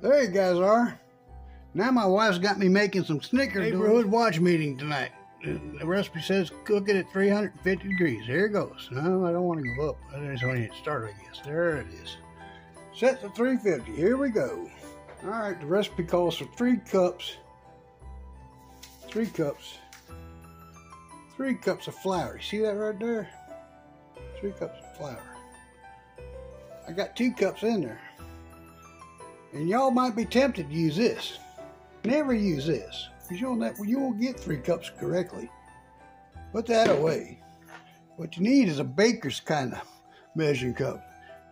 There you guys are. Now my wife's got me making some Snickerdoodle neighborhood watch meeting tonight. The recipe says cook it at 350 degrees. Here it goes. No, I don't want to go up. I just want to get started, I guess. There it is. Set to 350. Here we go. All right, the recipe calls for 3 cups. 3 cups. 3 cups of flour. You see that right there? 3 cups of flour. I got 2 cups in there. And y'all might be tempted to use this. Never use this, because you won't get 3 cups correctly. Put that away. What you need is a baker's kind of measuring cup.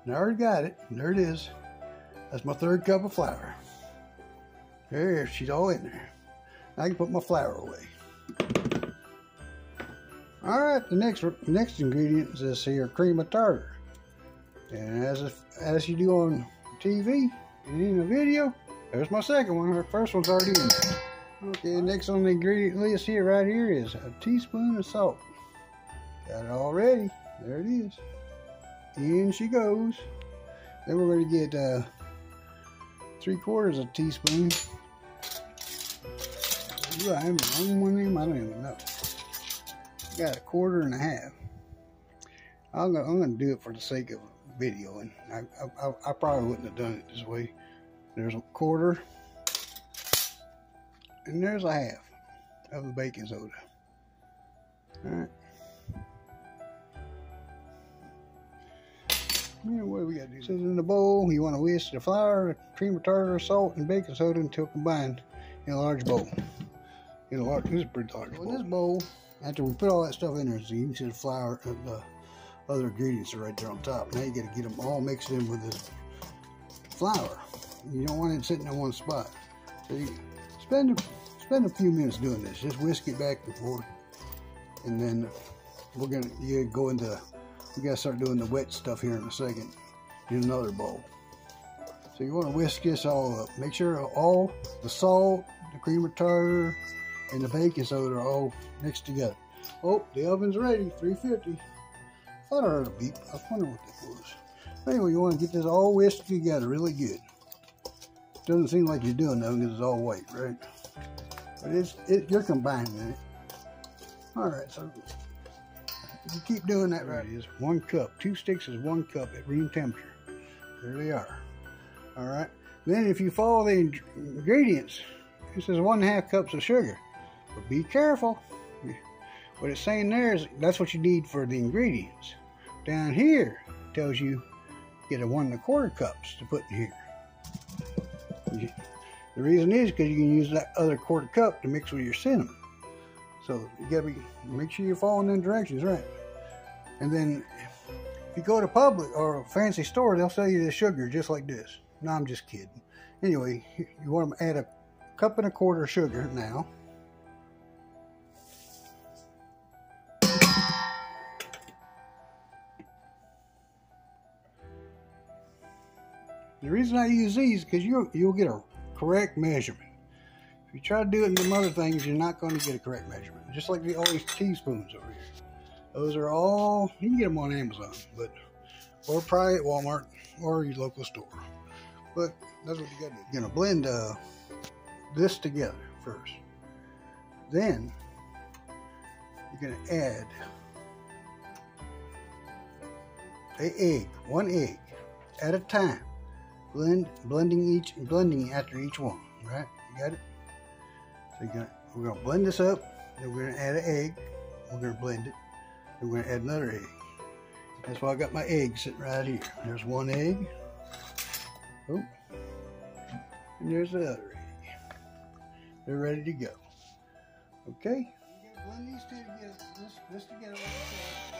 And I already got it. There it is. That's my 3rd cup of flour. There, she's all in there. Now I can put my flour away. All right, the next ingredient is this here cream of tartar. And as you do on TV and in the video, there's my second one. Our first one's already in there. Okay, next on the ingredient list here, right here, is a teaspoon of salt. Got it all ready. There it is. In she goes. Then we're going to get 3/4 of a teaspoon. Do I have the wrong one in? I don't even know. Got 1/4 and a half. I'm gonna do it for the sake of video, and I probably wouldn't have done it this way. There's 1/4, and there's 1/2 of the baking soda. All right. Now what do we got to do? So in the bowl, you want to whisk the flour, cream of tartar, salt, and baking soda until combined in a large bowl. This is a pretty large bowl. In this bowl, after we put all that stuff in there, so you can see the flour and the other ingredients are right there on top. Now you got to get them all mixed in with this flour. You don't want it sitting in one spot. So you spend a few minutes doing this. Just whisk it back and forth, and then we gotta start doing the wet stuff here in a second in another bowl. So you want to whisk this all up. Make sure all the salt, the cream of tartar, and the baking soda are all mixed together. Oh, the oven's ready, 350. I thought I heard a beep. I was wondering what that was. But anyway, you want to get this all whisked together really good. Doesn't seem like you're doing nothing because it's all white, right? But you're combining it. All right, so you keep doing that right. It is 1 cup. 2 sticks is 1 cup at room temperature. There they are. All right. Then if you follow the ingredients, it says 1/2 cups of sugar. But be careful. What it's saying there is that's what you need for the ingredients. Down here it tells you get a 1 1/4 cups to put in here. The reason is because you can use that other 1/4 cup to mix with your cinnamon. So you gotta make sure you're following them directions right. And then if you go to Publix or a fancy store, they'll sell you the sugar just like this. No, I'm just kidding. Anyway, you want to add 1 1/4 cups of sugar now. The reason I use these is because you'll get a correct measurement. If you try to do it in some other things, you're not going to get a correct measurement. Just like all these teaspoons over here. Those are all, you can get them on Amazon, or probably at Walmart or your local store. But that's what you got to do. You're going to blend this together first. Then you're going to add an egg, 1 egg at a time. Blending after each one, right? You got it? So we're gonna blend this up, then we're gonna add an egg, we're gonna blend it, then we're gonna add another egg. That's why I got my egg sitting right here. There's 1 egg. Oh, and there's the other egg. They're ready to go. Okay? You're gonna blend these two together, this together like this.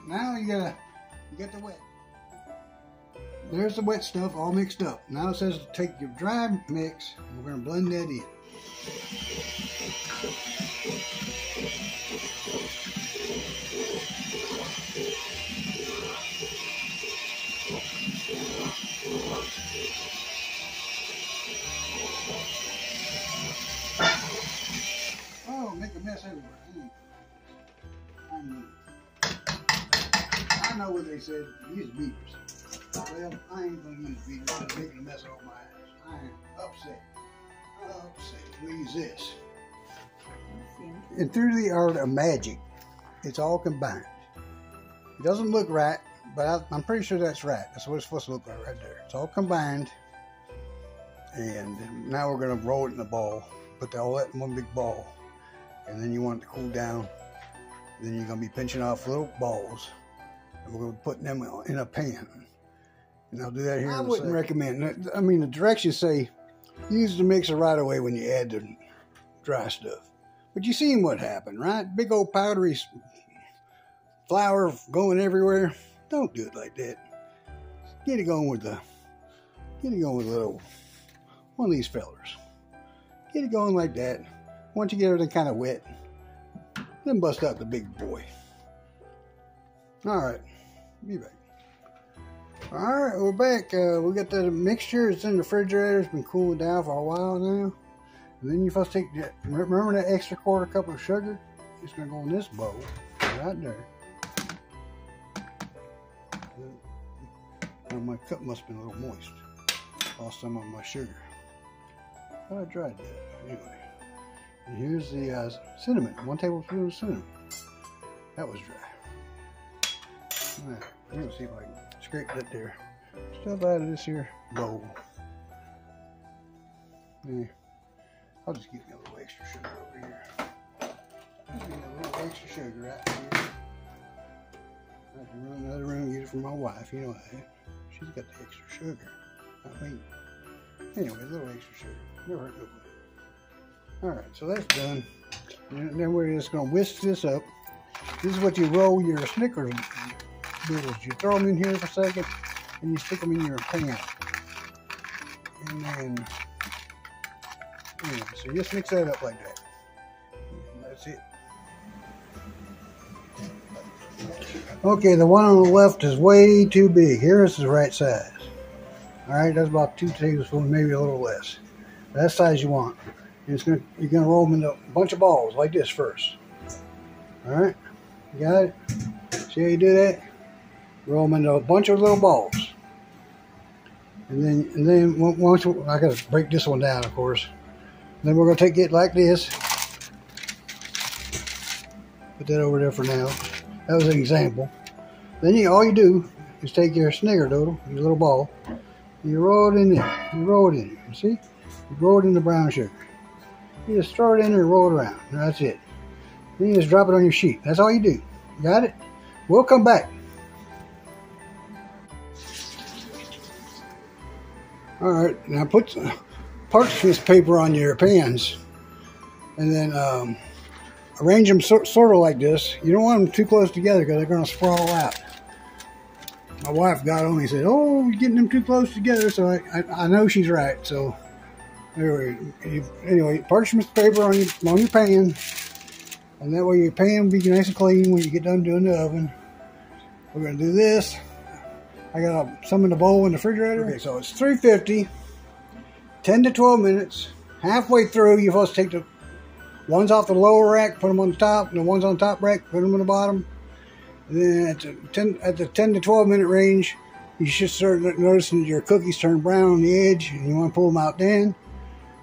now you get the wet. There's the wet stuff all mixed up. Now it says to take your dry mix and we're going to blend that in. Oh, make a mess everywhere. I know what they said. Use beaters. Well, I ain't gonna use beaters. I'm making a mess of my ass. I am upset. We use this. And through the art of magic, it's all combined. It doesn't look right, but I'm pretty sure that's right. That's what it's supposed to look like right there. It's all combined. And now we're gonna roll it in a ball. Put all that in one big ball. And then you want it to cool down. Then you're gonna be pinching off little balls. And we're gonna be putting them in a pan. And I'll do that here. I wouldn't recommend. I mean, the directions say use the mixer right away when you add the dry stuff. But you seen what happened, right? Big old powdery flour going everywhere. Don't do it like that. Get it going with a little one of these fellers. Get it going like that. Once you get everything kind of wet, then bust out the big boy. All right, be back. All right, we're back. We got the mixture. It's in the refrigerator. It's been cooling down for a while now. And then you first take that. Remember that extra quarter cup of sugar? It's gonna go in this bowl right there. Well, my cup must have been a little moist. Lost some of my sugar. But I tried that anyway. And here's the cinnamon. 1 tablespoon of cinnamon. That was dry. All right, I'm gonna see if I can scrape that there stuff out of this here bowl. Yeah. I'll just give me a little extra sugar over here. Just give me a little extra sugar right here. I have to run another room and get it from my wife. You know that. She's got the extra sugar. I mean, anyway, a little extra sugar. Never hurt nobody. Alright, so that's done. And then we're just going to whisk this up. This is what you roll your Snickerdoodles. You throw them in here for a second, and you stick them in your pan. And then, anyway, so just mix that up like that. And that's it. Okay, the one on the left is way too big. Here is the right size. Alright, that's about 2 tablespoons, maybe a little less. That's the size you want. And you're gonna roll them into a bunch of balls like this first. Alright, you got it? See how you do that? Roll them into a bunch of little balls. And then once I gotta break this one down, of course. Then we're gonna take it like this. Put that over there for now. That was an example. Then all you do is take your Snickerdoodle, your little ball, and you roll it in there. You roll it in there. See? You roll it in the brown sugar. You just throw it in there and roll it around. That's it. Then you just drop it on your sheet. That's all you do. You got it? We'll come back. Alright, now put some parchment paper on your pans. And then arrange them sort of like this. You don't want them too close together because they're going to sprawl out. My wife got on me and said, "Oh, you're getting them too close together." So I know she's right. So anyway, parchment paper on your pan, and that way your pan will be nice and clean when you get done doing the oven. We're going to do this. I got some in the bowl in the refrigerator. Okay, so it's 350, 10 to 12 minutes. Halfway through, you're supposed to take the ones off the lower rack, put them on the top, and the ones on the top rack, put them on the bottom. And then at the 10 to 12 minute range, you should start noticing that your cookies turn brown on the edge, and you want to pull them out then.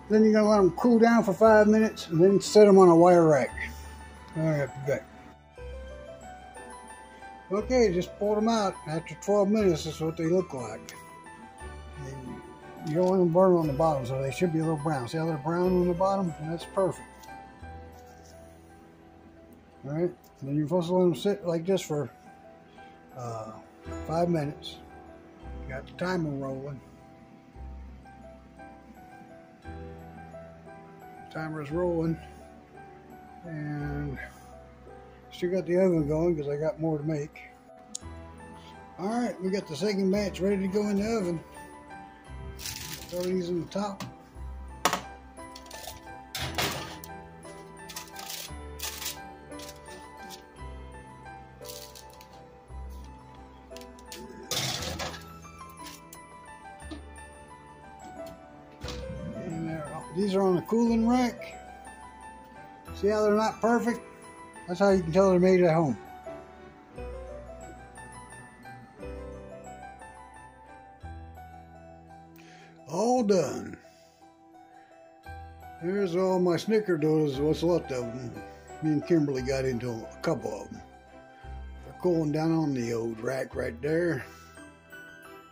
Then you're going to let them cool down for 5 minutes, and then set them on a wire rack. All right, be back. Okay, just pull them out. After 12 minutes, that's what they look like. And you don't want them burn on the bottom, so they should be a little brown. See how they're brown on the bottom? That's perfect. All right, then you're supposed to let them sit like this for 5 minutes. You got the timer rolling. The timer is rolling, and still got the oven going because I got more to make. Alright, we got the second batch ready to go in the oven. Throw these in the top. These are on the cooling rack. See how they're not perfect? That's how you can tell they're made at home. All done. There's all my snickerdoodles, what's left of them. Me and Kimberly got into a couple of them. They're cooling down on the old rack right there.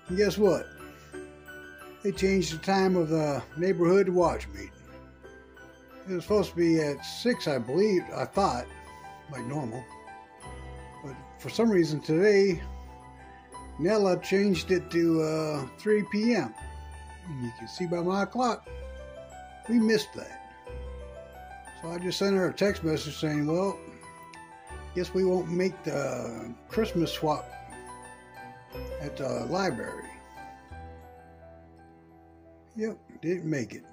And guess what? They changed the time of the neighborhood watch meeting. It was supposed to be at 6, I believe, I thought, like normal. But for some reason today, Nella changed it to 3 p.m. And you can see by my clock, we missed that. So I just sent her a text message saying, well, guess we won't make the Christmas swap at the library. Yep, didn't make it.